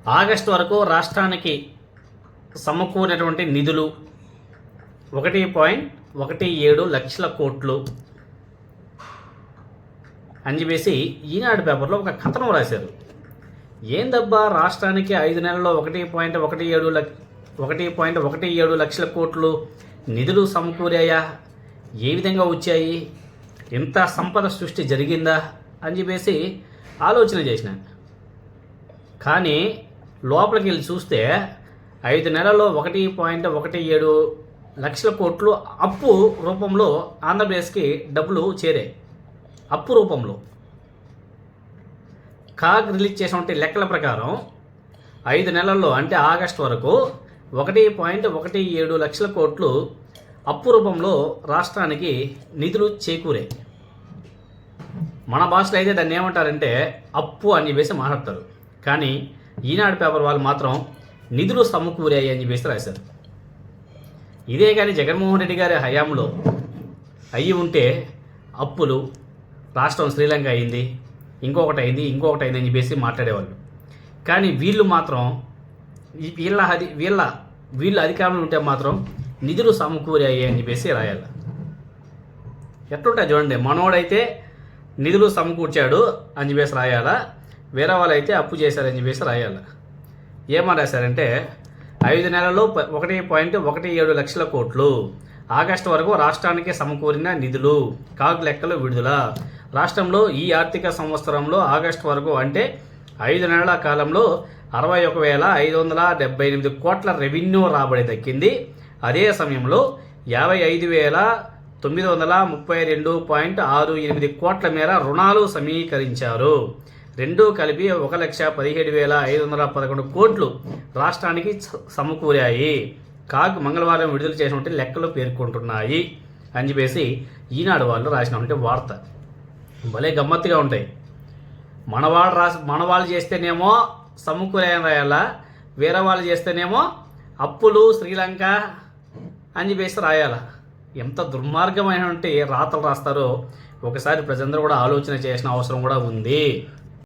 August వరకు రాష్ట్రానికి సమకూరినటువంటి నిధులు 1.17 లక్షల కోట్లు అని చెప్పేసి ఈనాడు పేపర్లో ఒక కథనం రాశారు. ఏందబ్బా రాష్ట్రానికి 5 నెలల్లో 1.17 లక్షల కోట్లు నిధులు సమకూరాయా, ఏ విధంగా వచ్చాయి, ఇంత సంపద సృష్టి జరిగిందా అని చెప్పేసి ఆలోచన చేసిన. కానీ లోపలికి వెళ్ళి చూస్తే 5 నెలల్లో 1.17 లక్షల కోట్లు అప్పు రూపంలో ఆంధ్రప్రదేశ్కి డబ్బులు చేరాయి. అప్పు రూపంలో కాగ్ రిలీజ్ చేసినటువంటి లెక్కల ప్రకారం 5 నెలల్లో అంటే ఆగస్టు వరకు 1.17 లక్షల కోట్లు అప్పు రూపంలో రాష్ట్రానికి నిధులు చేకూరాయి. మన భాషలో అయితే దాన్ని ఏమంటారంటే అప్పు అని చెప్పేసి మాట్లాడతారు. కానీ ఈనాడు పేపర్ వాళ్ళు మాత్రం నిధులు సమకూరాయి అని చెప్పేసి రాశారు. ఇదే కానీ జగన్మోహన్ రెడ్డి గారి హయాంలో అయ్యి ఉంటే అప్పులు, రాష్ట్రం శ్రీలంక అయింది, ఇంకొకటి అయింది అని చెప్పేసి మాట్లాడేవాళ్ళు. కానీ వీళ్ళు మాత్రం వీళ్ళు అధికారంలో ఉంటే మాత్రం నిధులు సమకూరాయి అని చెప్పేసి రాయాలి. ఎట్లుంటాయి చూడండి, మనోడైతే నిధులు సమకూర్చాడు అని చెప్పేసి రాయాలా, వేరే వాళ్ళైతే అప్పు చేశారని చెప్పేసి రాయాలి. ఏమని రాశారంటే 5 నెలల్లో 1.17 లక్షల కోట్లు ఆగస్టు వరకు రాష్ట్రానికి సమకూరిన నిధులు, కాగ్ లెక్కలు విడుదల. రాష్ట్రంలో ఈ ఆర్థిక సంవత్సరంలో ఆగస్టు వరకు అంటే 5 నెలల కాలంలో 61,578 కోట్ల రెవెన్యూ రాబడి దక్కింది. అదే సమయంలో 55,932.68 కోట్ల మేర రుణాలు సమీకరించారు. రెండూ కలిపి 1,17,511 కోట్లు రాష్ట్రానికి సమకూరాయి. కాగ్ మంగళవారం విడుదల చేసినటువంటి లెక్కలు పేర్కొంటున్నాయి అని చెప్పేసి ఈనాడు వాళ్ళు రాసినటువంటి వార్త. భలే గమ్మత్తుగా ఉంటాయి. మనవాళ్ళు చేస్తేనేమో సమకూరాయని రాయాలా, వేరే వాళ్ళు చేస్తేనేమో అప్పులు శ్రీలంక అని చెప్పేసి రాయాలా. ఎంత దుర్మార్గమైనటువంటి రాతలు రాస్తారో ఒకసారి ప్రజలందరూ కూడా ఆలోచన చేసిన అవసరం కూడా ఉంది.